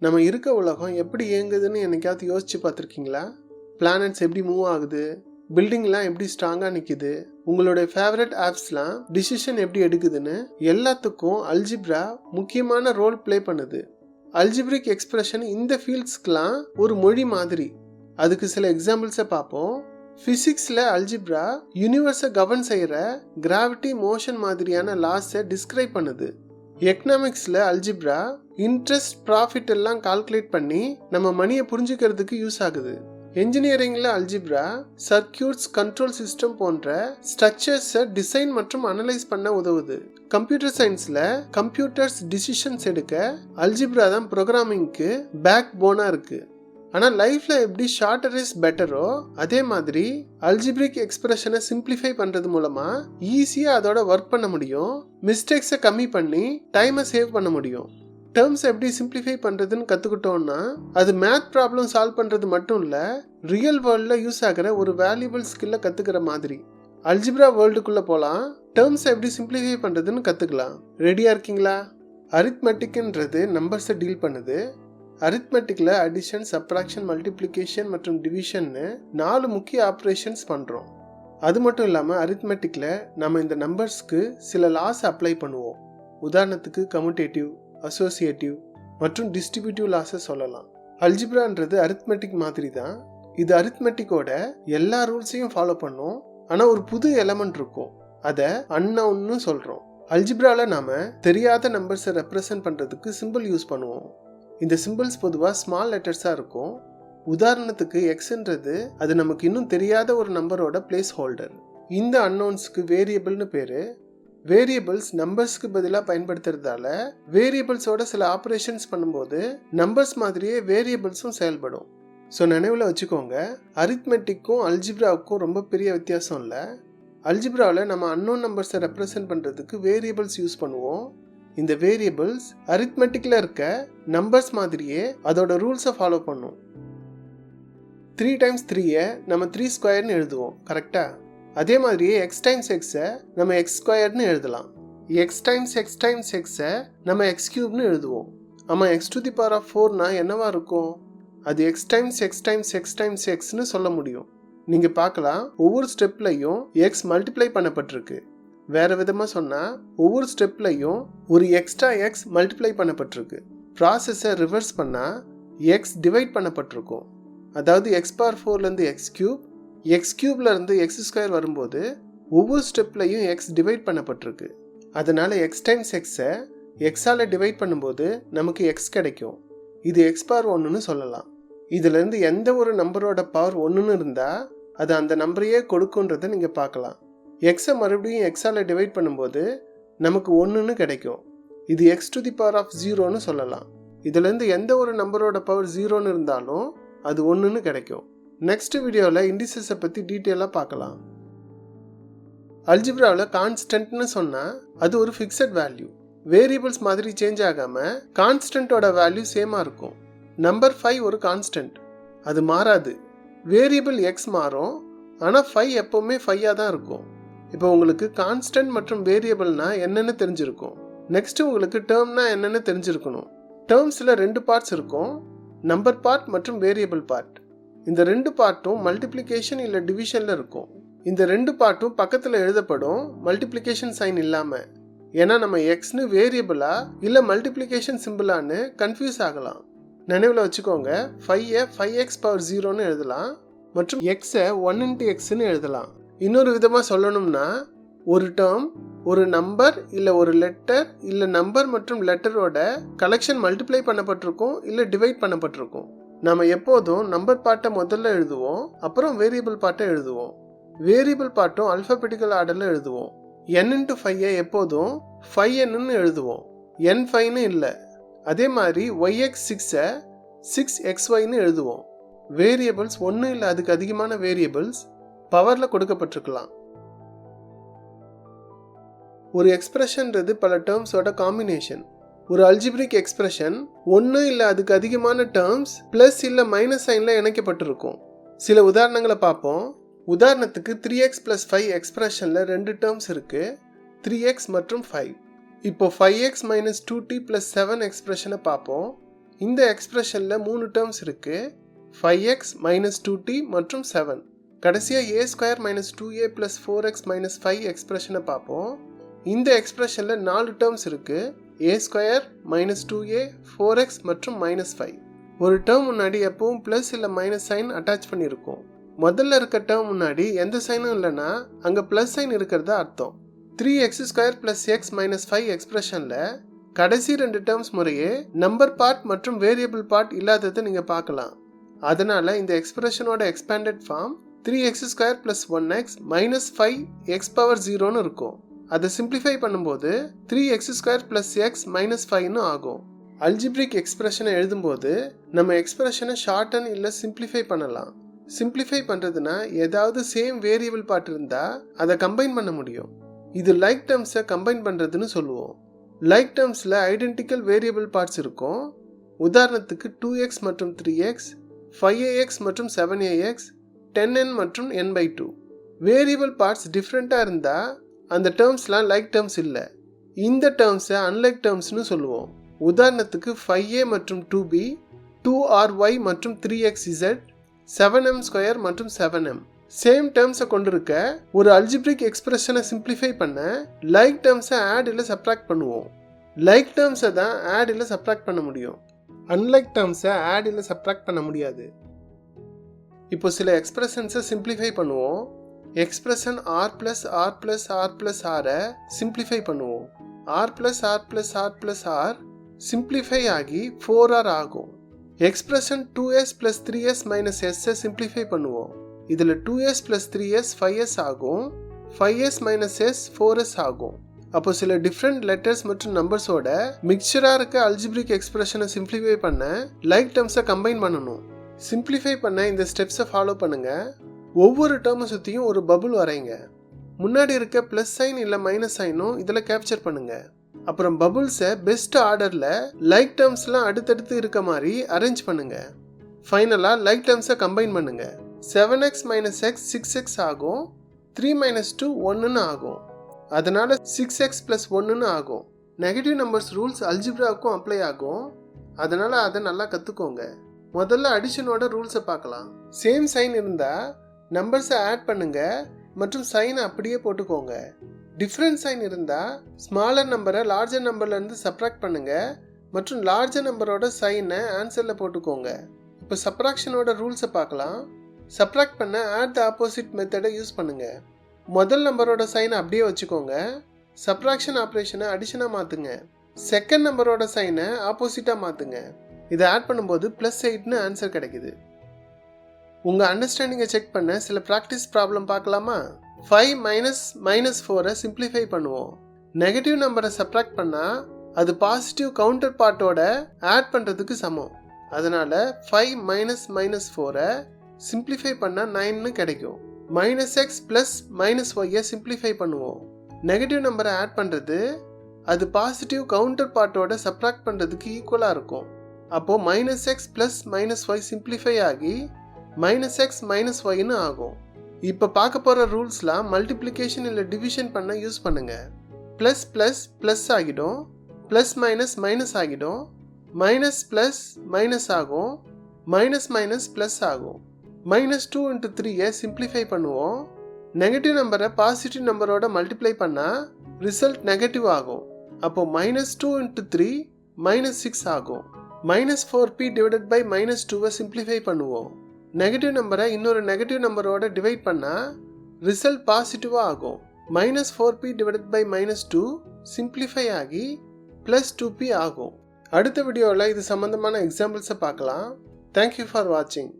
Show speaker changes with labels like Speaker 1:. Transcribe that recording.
Speaker 1: நம்ம இருக்க உலகம் எப்படி இயங்குதுன்னு என்னைக்காவது யோசிச்சு பார்த்துருக்கீங்களா? பிளானட்ஸ் எப்படி மூவ் ஆகுது, பில்டிங்லாம் எப்படி ஸ்ட்ராங்காக நிற்குது, உங்களுடைய ஃபேவரட் ஆப்ஸ்லாம் டிசிஷன் எப்படி எடுக்குதுன்னு எல்லாத்துக்கும் அல்ஜிப்ரா முக்கியமான ரோல் ப்ளே பண்ணுது. அல்ஜிப்ரிக் எக்ஸ்பிரஷன் இந்த ஃபீல்ட்ஸ்க்கெலாம் ஒரு மொழி மாதிரி. அதுக்கு சில எக்ஸாம்பிள்ஸை பார்ப்போம். ஃபிசிக்ஸில் அல்ஜிப்ரா யூனிவர்ஸை கவர்ன் செய்கிற கிராவிட்டி, மோஷன் மாதிரியான லாஸை டிஸ்கிரைப் பண்ணுது. எக்கனாமிக்ஸில் அல்ஜிப்ரா இன்ட்ரெஸ்ட், ப்ராஃபிட் எல்லாம் கால்குலேட் பண்ணி நம்ம மணியை புரிஞ்சுக்கிறதுக்கு யூஸ் ஆகுது. என்ஜினியரிங்கில் அல்ஜிப்ரா சர்க்கியூட்ஸ், கண்ட்ரோல் சிஸ்டம் போன்ற ஸ்ட்ரக்சர்ஸை டிசைன் மற்றும் அனலைஸ் பண்ண உதவுது. கம்ப்யூட்டர் சயின்ஸில் கம்ப்யூட்டர்ஸ் டிசிஷன்ஸ் எடுக்க அல்ஜிப்ரா தான் ப்ரோக்ராமிங்க்கு பேக் போனாக இருக்குது. ஆனால் லைஃப்பில் எப்படி ஷார்ட்டர் இஸ் பெட்டரோ அதே மாதிரி அல்ஜிப்ரிக் எக்ஸ்பிரஷனை சிம்பிளிஃபை பண்ணுறது மூலமாக ஈஸியாக அதோட ஒர்க் பண்ண முடியும். மிஸ்டேக்ஸை கம்மி பண்ணி டைமை சேவ் பண்ண முடியும். டேர்ம்ஸ் எப்படி சிம்பிளிஃபை பண்ணுறதுன்னு கற்றுக்கிட்டோன்னா அது மேத் ப்ராப்ளம் சால்வ் பண்ணுறது மட்டும் இல்லை, ரியல் வேர்ல்டில் யூஸ் ஆகிற ஒரு வேல்யூபிள் ஸ்கில்லை கற்றுக்கிற மாதிரி. அல்ஜிப்ரா வேர்ல்டுக்குள்ளே போகலாம், டேர்ம்ஸை எப்படி சிம்பிளிஃபை பண்ணுறதுன்னு கற்றுக்கலாம். ரெடியாக இருக்கீங்களா? அரித்மெட்டிக்ன்றது நம்பர்ஸை டீல் பண்ணுது. அரித்மெட்டிக்கில் அடிஷன், சப்ராக்ஷன், மல்டிப்ளிகேஷன் மற்றும் டிவிஷன்னு 4 முக்கிய ஆப்ரேஷன்ஸ் பண்ணுறோம். அது மட்டும் இல்லாமல் அரித்மெட்டிக்கில் நம்ம இந்த நம்பர்ஸ்க்கு சில லாஸ் அப்ளை பண்ணுவோம். உதாரணத்துக்கு கம்யூட்டேட்டிவ், அசோசியேட்டிவ் மற்றும் டிஸ்ட்ரிபியூட்டிவ் லாஸை சொல்லலாம். அல்ஜிப்ரான்றது அரித்மெட்டிக் மாதிரி தான். இது அரித்மெட்டிக்கோட எல்லா ரூல்ஸையும் ஃபாலோ பண்ணும். ஆனால் ஒரு புது எலமெண்ட் இருக்கும், அதை அன்னவுன்னு சொல்கிறோம். அல்ஜிப்ராவில் நாம் தெரியாத நம்பர்ஸை ரெப்ரசன்ட் பண்ணுறதுக்கு சிம்பிள் யூஸ் பண்ணுவோம். இந்த சிம்பிள்ஸ் பொதுவாக ஸ்மால் லெட்டர்ஸாக இருக்கும். உதாரணத்துக்கு எக்ஸ்ன்றது அது நமக்கு இன்னும் தெரியாத ஒரு நம்பரோட பிளேஸ் ஹோல்டர். இந்த அன்னோன்ஸ்க்கு வேரியபிள்னு பேர். வேரியபிள்ஸ் நம்பர்ஸ்க்கு பதிலாக பயன்படுத்துறதால வேரியபிள்ஸோட சில ஆப்ரேஷன்ஸ் பண்ணும்போது நம்பர்ஸ் மாதிரியே வேரியபிள்ஸும் செயல்படும். ஸோ நினைவில் வச்சுக்கோங்க, அரித்மெட்டிக்கும் அல்ஜிப்ராவுக்கும் ரொம்ப பெரிய வித்தியாசம் இல்லை. அல்ஜிப்ராவில் நம்ம அன்னோன் நம்பர்ஸை ரெப்ரசன்ட் பண்ணுறதுக்கு வேரியபிள்ஸ் யூஸ் பண்ணுவோம். இந்த வேரியபிள்ஸ் அரித்மெட்டிக்கில் இருக்க நம்பர்ஸ் மாதிரியே அதோட ரூல்ஸை ஃபாலோ பண்ணும். 3 டைம்ஸ் 3 நம்ம 3 ஸ்கொயர்னு எழுதுவோம், கரெக்டாக? அதே மாதிரியே எக்ஸ் டைம்ஸ் எக்ஸை நம்ம எக்ஸ் ஸ்கொயர்னு எழுதலாம். எக்ஸ் டைம்ஸ் எக்ஸை நம்ம எக்ஸ் கியூப்னு எழுதுவோம். ஆமாம், x⁴ என்னவா இருக்கும்? அது எக்ஸ் டைம்ஸ் எக்ஸ்னு சொல்ல முடியும். நீங்கள் பார்க்கலாம், ஒவ்வொரு ஸ்டெப்லையும் எக்ஸ் மல்டிப்ளை பண்ணப்பட்டிருக்கு. வேறு விதமாக சொன்னால் ஒவ்வொரு ஸ்டெப்லையும் ஒரு எக்ஸ்ட்ரா எக்ஸ் மல்டிப்ளை பண்ணப்பட்டிருக்கு. ப்ராசஸை ரிவர்ஸ் பண்ணால் எக்ஸ் டிவைட் பண்ணப்பட்டிருக்கும். அதாவது x⁴ எக்ஸ் கியூப்லேருந்து எக்ஸ் ஸ்கொயர் வரும்போது ஒவ்வொரு ஸ்டெப்லையும் எக்ஸ் டிவைட் பண்ணப்பட்டிருக்கு. அதனால் எக்ஸ் டைம்ஸ் எக்ஸை எக்ஸால் டிவைட் பண்ணும்போது நமக்கு எக்ஸ் கிடைக்கும். இது x⁴ சொல்லலாம். இதிலேருந்து எந்த ஒரு நம்பரோட பவர் 1ன்னு இருந்தால் அது அந்த நம்பரையே கொடுக்குன்றதை நீங்கள் பார்க்கலாம். எக்ஸை மறுபடியும் எக்ஸால் டிவைட் பண்ணும்போது நமக்கு 1ன்னு கிடைக்கும். இது x⁴ சொல்லலாம். இதுலேருந்து எந்த ஒரு நம்பரோட பவர் 0ன்னு இருந்தாலும் அது 1ன்னு கிடைக்கும். நெக்ஸ்ட் வீடியோவில் இண்டிசஸை பற்றி டீட்டெயிலாக பார்க்கலாம். அல்ஜிப்ராவில் கான்ஸ்டன்ட்னு சொன்னால் அது ஒரு ஃபிக்ஸட் வேல்யூ. வேரியபிள்ஸ் மாதிரி சேஞ்ச் ஆகாமல் கான்ஸ்டன்ட்டோட வேல்யூ சேமாக இருக்கும். நம்பர் 5 ஒரு கான்ஸ்டன்ட், அது மாறாது. வேரியபிள் எக்ஸ் மாறும், ஆனால் 5 எப்போவுமே 5ஆக தான் இருக்கும். இப்போ உங்களுக்கு கான்ஸ்டன்ட் மற்றும் வேரியபிள்னா என்னென்னு தெரிஞ்சிருக்கும். நெக்ஸ்ட் உங்களுக்கு டேர்ம்னா என்னென்னு தெரிஞ்சிருக்கணும். டேர்ம்ஸில் 2 பார்ட்ஸ் இருக்கும், நம்பர் பார்ட் மற்றும் வேரியபிள் பார்ட். இந்த 2 பார்ட்டும் மல்டிப்ளிகேஷன் இல்லை டிவிஷனில் இருக்கும். இந்த 2 பார்ட்டும் பக்கத்தில் எழுதப்படும், மல்டிப்ளிகேஷன் சைன் இல்லாமல். ஏன்னா நம்ம எக்ஸ்னு வேரியபிளா இல்லை மல்டிப்ளிகேஷன் சிம்பிளான்னு கன்ஃபியூஸ் ஆகலாம். நினைவில் வச்சுக்கோங்க, 5ஐ 5x⁴ எழுதலாம் மற்றும் எக்ஸை 1x எழுதலாம். இன்னொரு விதமாக சொல்லணும்னா ஒரு டேர்ம் ஒரு நம்பர் இல்லை ஒரு லெட்டர் இல்லை நம்பர் மற்றும் லெட்டரோட கலெக்ஷன் மல்டிப்ளை பண்ணப்பட்டிருக்கும் இல்லை டிவைட் பண்ணப்பட்டிருக்கும். நம்ம எப்போதும் நம்பர் பார்ட்டை முதல்ல எழுதுவோம், அப்புறம் வேரியபிள் பார்ட்டை எழுதுவோம். வேரியபிள் பார்ட்டும் அல்ஃபபெட்டிக்கல் ஆர்டரில் எழுதுவோம். n×5ஐ எப்போதும் 5nன்னு எழுதுவோம், n5ன்னு இல்லை. அதே மாதிரி yx6ஐ 6xyன்னு எழுதுவோம். வேரியபிள்ஸ் 1 இல்லை அதுக்கு அதிகமான வேரியபிள்ஸ் பவரில் கொடுக்கப்பட்டிருக்கலாம். ஒரு எக்ஸ்பிரஷன்றது பல டேர்ம்ஸோட காம்பினேஷன். ஒரு அல்ஜிப்ரிக் எக்ஸ்பிரஷன் 1 இல்லை அதுக்கு அதிகமான டேர்ம்ஸ் ப்ளஸ் இல்லை மைனஸ் சைனில் இணைக்கப்பட்டிருக்கும். சில உதாரணங்களை பார்ப்போம். உதாரணத்துக்கு 3x + 5 எக்ஸ்பிரஷனில் 2 டேர்ம்ஸ் இருக்குது, 3x மற்றும் 5. இப்போ 5x - 2t + 7 எக்ஸ்பிரஷனை பார்ப்போம். இந்த எக்ஸ்பிரஷனில் 3 டேர்ம்ஸ் இருக்கு. 5x மைனஸ் 2t மற்றும் 7. கடைசியாக a square minus 2a plus 4x minus 5 எக்ஸ்பிரஷனை பார்ப்போம். இந்த எக்ஸ்பிரஷனில் 4 டேர்ம்ஸ் இருக்கு. a square minus 2a 4x மற்றும் மைனஸ் 5. ஒரு டேர்ம் முன்னாடி எப்பவும் ப்ளஸ் இல்லை மைனஸ் சைன் அட்டாச் பண்ணியிருக்கோம். முதல்ல இருக்க டேர்ம் முன்னாடி எந்த சைனும் இல்லைன்னா அங்கே ப்ளஸ் சைன் இருக்கிறது அர்த்தம். 3x square plus x minus 5 எக்ஸ்பிரஷனில் கடைசி 2 டேர்ம்ஸ் முறையே நம்பர் பார்ட் மற்றும் வேரியபிள் பார்ட் இல்லாததை நீங்கள் பார்க்கலாம். அதனால இந்த எக்ஸ்பிரஷனோட expanded form 3x square plus 1x minus 5x power 0ன்னு இருக்கும். அதை சிம்பிளிஃபை பண்ணும்போது 3x square plus x minus 5ன்னு ஆகும். அல்ஜிப்ரிக் எக்ஸ்பிரஷனை எழுதும்போது நம்ம எக்ஸ்பிரஷனை ஷார்டன் இல்லை சிம்பிளிஃபை பண்ணலாம். சிம்பிளிஃபை பண்ணுறதுனா ஏதாவது சேம் வேரியபிள் பார்ட் இருந்தால் அதை கம்பைன் பண்ண முடியும். இது லைக் டேர்ம்ஸை கம்பைன் பண்ணுறதுன்னு சொல்லுவோம். லைக் டேர்ம்ஸில் ஐடென்டிக்கல் வேரியபிள் பார்ட்ஸ் இருக்கும். உதாரணத்துக்கு 2x மற்றும் 3x, 5ax மற்றும் 7ax, 10n மற்றும் n/2. வேரியபிள் பார்ட்ஸ் டிஃப்ரெண்ட்டாக இருந்தால் அந்த டேர்ம்ஸ்லாம் லைக் டேர்ம்ஸ் இல்லை. இந்த டேர்ம்ஸை அன்லைக் டேர்ம்ஸ்னு சொல்லுவோம். உதாரணத்துக்கு 5a மற்றும் 2b, 2ry மற்றும் 3xz, 7m ஸ்கொயர் மற்றும் 7m. சேம் டேர்ம்ஸை கொண்டிருக்க ஒரு அல்ஜிப்ரிக் எக்ஸ்பிரஷனை சிம்பிளிஃபை பண்ண லைக் டேர்ம்ஸை ஆட் இல்லை சப்ராக்ட் பண்ணுவோம். லைக் டேர்ம்ஸை தான் ஆட் இல்லை சப்ராக்ட் பண்ண முடியும். அன்லைக் டேர்ம்ஸை ஆட் இல்லை சப்ராக்ட் பண்ண முடியாது. இப்போ சில எக்ஸ்பிரஷன்ஸை சிம்பிளிஃபை பண்ணுவோம். Expression r + r + r + r simplify பண்ணுவோம். r + r + r + r simplify ஆகி 4r ஆகும். Expression 2s + 3s - s simplify பண்ணுவோம். இதில் 2s + 3s 5s ஆகும். 5s - s 4s ஆகும். அப்போ சில டிஃப்ரெண்ட் லெட்டர்ஸ் மற்றும் நம்பர்ஸோட மிக்சராக இருக்க அல்ஜிப்ரிக் எக்ஸ்பிரஷனை சிம்பிளிஃபை பண்ண லைக் டேர்ம்ஸை கம்பைன் பண்ணணும். சிம்பிளிஃபை பண்ண இந்த ஸ்டெப்ஸை ஃபாலோ பண்ணுங்க. ஒவ்வொரு டேர்மை சுற்றியும் ஒரு பபுள் வரைங்க. முன்னாடி இருக்க ப்ளஸ் சைன் இல்லை மைனஸ் சைனும் இதில் கேப்சர் பண்ணுங்க. அப்புறம் பபுள்ஸை பெஸ்ட் ஆர்டரில் லைக் டேர்ம்ஸ்லாம் அடுத்தடுத்து இருக்க மாதிரி அரேஞ்ச் பண்ணுங்க. ஃபைனலாக லைக் டேர்ம்ஸை கம்பைன் பண்ணுங்க. 7x - x 6x ஆகும். 3 - 2 1ன்னு ஆகும். அதனால 6x + 1ன்னு ஆகும். நெகட்டிவ் நம்பர்ஸ் ரூல்ஸ் அல்ஜிப்ராவுக்கும் அப்ளை ஆகும். அதனால அதை நல்லா கற்றுக்கோங்க. முதல்ல அடிஷனோட ரூல்ஸை பார்க்கலாம். சேம் சைன் இருந்தால் நம்பர்ஸை ஆட் பண்ணுங்க மற்றும் சைனை அப்படியே போட்டுக்கோங்க. டிஃப்ரெண்ட் சைன் இருந்தால் ஸ்மாலர் நம்பரை லார்ஜர் நம்பர்லேருந்து சப்ராக்ட் பண்ணுங்க மற்றும் லார்ஜர் நம்பரோட சைனை ஆன்சரில் போட்டுக்கோங்க. இப்போ சப்ராக்ஷனோட ரூல்ஸை பார்க்கலாம். சப்ராக்ட் பண்ண ஆட் த ஆப்போசிட் மெத்தடை யூஸ் பண்ணுங்க. முதல் நம்பரோட சைனை அப்படியே வச்சுக்கோங்க. சப்ராக்ஷன் ஆப்ரேஷனை அடிஷனாக மாற்றுங்க. செகண்ட் நம்பரோட சைனை ஆப்போசிட்டாக மாற்றுங்க. இதை ஆட் பண்ணும்போது +8ன்னு ஆன்சர் கிடைக்குது. உங்கள் அண்டர்ஸ்டாண்டிங்கை செக் பண்ண சில ப்ராக்டிஸ் ப்ராப்ளம் பார்க்கலாமா? 5 - -4 சிம்பிளிஃபை பண்ணுவோம். நெகட்டிவ் நம்பரை சப்ராக்ட் பண்ணால் அது பாசிட்டிவ் கவுண்டர் பார்ட்டோட ஆட் பண்ணுறதுக்கு சமம். அதனால் 5 - -4 சிம்பிளிஃபை பண்ணால் 9ன்னு கிடைக்கும். -x + -y சிம்பிளிஃபை பண்ணுவோம். நெகட்டிவ் நம்பரை ஆட் பண்ணுறது அது பாசிட்டிவ் கவுண்டர் பார்ட்டோட சப்ராக்ட் பண்ணுறதுக்கு ஈக்குவலாக இருக்கும். அப்போது -x + -y சிம்பிளிஃபை ஆகி -x - yன்னு ஆகும். இப்போ பார்க்க போகிற ரூல்ஸ்லாம் மல்டிப்ளிகேஷன் இல்லை டிவிஷன் பண்ண யூஸ் பண்ணுங்க. ப்ளஸ் ப்ளஸ் ப்ளஸ் ஆகிடும், ப்ளஸ் மைனஸ் மைனஸ் ஆகிடும், மைனஸ் ப்ளஸ் மைனஸ் ஆகும், மைனஸ் மைனஸ் ப்ளஸ் ஆகும். -2 × 3 சிம்பிளிஃபை பண்ணுவோம். நெகட்டிவ் நம்பரை பாசிட்டிவ் நம்பரோட மல்டிப்ளை பண்ணால் ரிசல்ட் நெகட்டிவ் ஆகும். அப்போ -2 × 3 -6 ஆகும். -4p / -2 சிம்பிளிஃபை பண்ணுவோம். நெகட்டிவ் நம்பரை இன்னொரு நெகட்டிவ் நம்பரோட டிவைட் பண்ணால் ரிசல்ட் பாசிட்டிவாக ஆகும். -4p / -2 சிம்பிளிஃபை ஆகி +2p ஆகும். அடுத்த வீடியோவில் இது சம்மந்தமான எக்ஸாம்பிள்ஸை பார்க்கலாம். தேங்க்யூ ஃபார் வாட்சிங்.